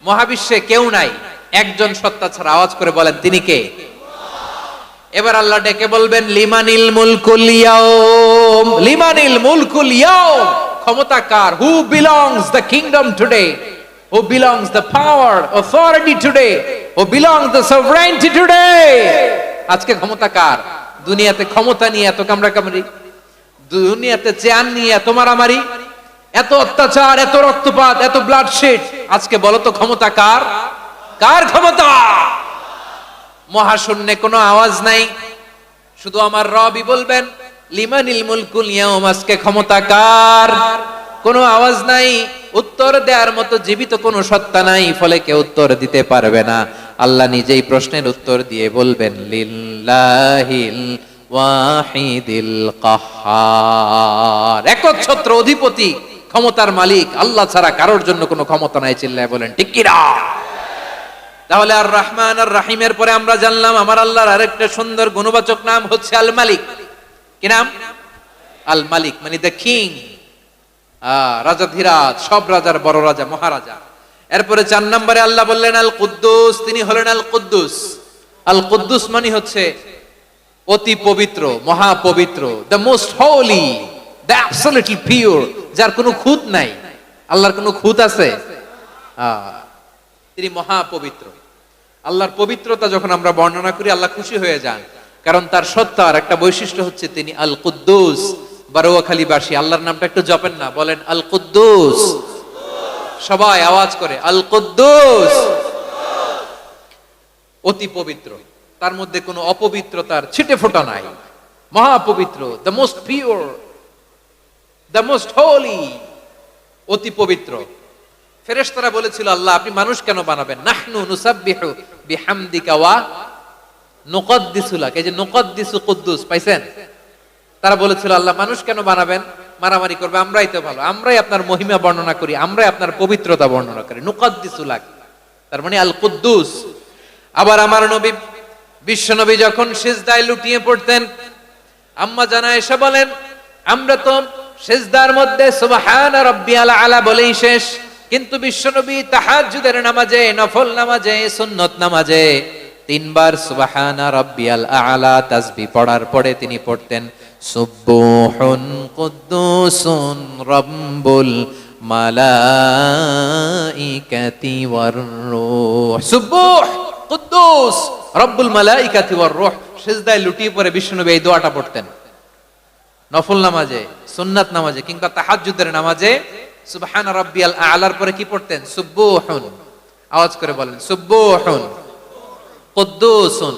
মহাবিশ্বে কেউ নাই, একজন সত্তা ছাড়া। আওয়াজ করে বলেন তিনি কে? এবার আল্লাহ ডেকে বলবেন লিমানিল মুলকুল ইয়াউম, লিমানিল মুলকুল ইয়াউম, ক্ষমতা কার? Who belongs the kingdom today, who belongs the power authority today, who belongs the sovereignty today. আজকে ক্ষমতা কার? দুনিয়াতে ক্ষমতা নিয়ে এত কামড়াকামড়ি, দুনিয়াতে চেয়ার নিয়ে এত মারামারি, এত অত্যাচার, এত রক্তপাত, এত ব্লাডশেড। আজকে বলো তো ক্ষমতা কার? কার ক্ষমতা? মহাশূন্যে কোনো আওয়াজ নাই, শুধু আমার রবই বলবেন লিমানিল মুলকুল ইয়াউম, আজকে ক্ষমতা কার? কোনো আওয়াজ নাই, উত্তর দেওয়ার মতো জীবিত কোনো সত্তা নাই, ফলে কেউ উত্তর দিতে পারবে না। আল্লাহ নিজেই প্রশ্নের উত্তর দিয়ে বলবেন লিল্লাহিল ওয়াহিদিল কাহ্হার, একচ্ছত্র অধিপতি, ক্ষমতার মালিক আল্লাহ ছাড়া কারোর জন্য কোনো ক্ষমতা নাই। চিল্লায় বলেন ঠিক কি না? তাহলে আর রহমান আর রাহিমের পরে আমরা জানলাম আমার আল্লাহর আরেকটা সুন্দর গুণবাচক নাম হচ্ছে আল মালিক। কি নাম? আল মালিক, মানে দ্য কিং, রাজাধিরাজ, সব রাজার বড় রাজা, মহারাজা। এরপরে 4 নম্বরে আল্লাহ বললেন আল কুদ্দুস, তিনি হলেন আল কুদ্দুস। আল কুদ্দুস মানে হচ্ছে অতি পবিত্র, মহা পবিত্র, the most Holi, the absolutely pure, যার কোনো খুঁত নাই। আল্লাহর কোনো খুঁত আছে? তিনি মহা পবিত্র। আল্লাহর পবিত্রতা যখন আমরা বর্ণনা করি আল্লাহ খুশি হয়ে যান, কারণ তার সত্তার একটা বৈশিষ্ট্য হচ্ছে তিনি আল কুদ্দুস। বারোয়াখালীবাসী আল্লাহর নামটা একটু জপেন না, বলেন আল কুদ্দুস, সবাই আওয়াজ করে আল কুদ্দুস। অতি পবিত্র, তার মধ্যে কোনো অপবিত্রতার ছিটে ফোঁটা নাই, মহাপবিত্র, the most pure, the most holy, অতি পবিত্র। ফেরেশতারা বলেছিল আল্লাহ আপনি মানুষ কেন বানাবেন? নাহনু নুসাব্বিহু বিহামদিকা ওয়া নুকদ্দিসু লাক, এই যে নুকদ্দিসু কুদ্দুস পাইছেন? তারা বলেছিল আল্লাহ মানুষ কেন বানাবেন? মারামারি করবে, আমরাই তো ভালো, আমরাই আপনার মহিমা বর্ণনা করি, আমরাই আপনার পবিত্রতা বর্ণনা করি। নুকদ্দিসু লাক তার মানে আল কুদ্দুস। আবার আমার নবী, বিশ্ব নবী যখন সিজদায় লুটিয়ে পড়তেন, আম্মা জানা এসে বলেন আমরা তো সিজদার মধ্যে সুবহান রাব্বিয়াল আলা বলেই শেষ, কিন্তু বিশ্বনবী তাহাজ্জুদের নামাজে, নফল নামাজে, সুন্নত নামাজে 3 বার সুবহানা রাব্বিয়াল আলা তাসবিহ পড়ার পরে তিনি পড়তেন সুবহুন কুদ্দুসুন রাব্বুল মালাইকাতি ওয়ার রূহ। সুবহ কুদ্দুস রব্বুল মালাইকাতি ওয়ার রূহ। সিজদায় লুটিয়ে পড়ে বিশ্বনবী এই দোয়াটা পড়তেন নফল নামাজে, সুন্নাত নামাজে কিংবা তাহাজ্জুদের নামাজে। সুবহানা রাব্বিয়াল আলার পরে কি পড়তেন? সুবহুন, আওয়াজ করে বলেন সুবহুন কুদ্দুসুন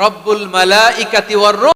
রব্বুল মালাইকাতি ওয়ার রূহ।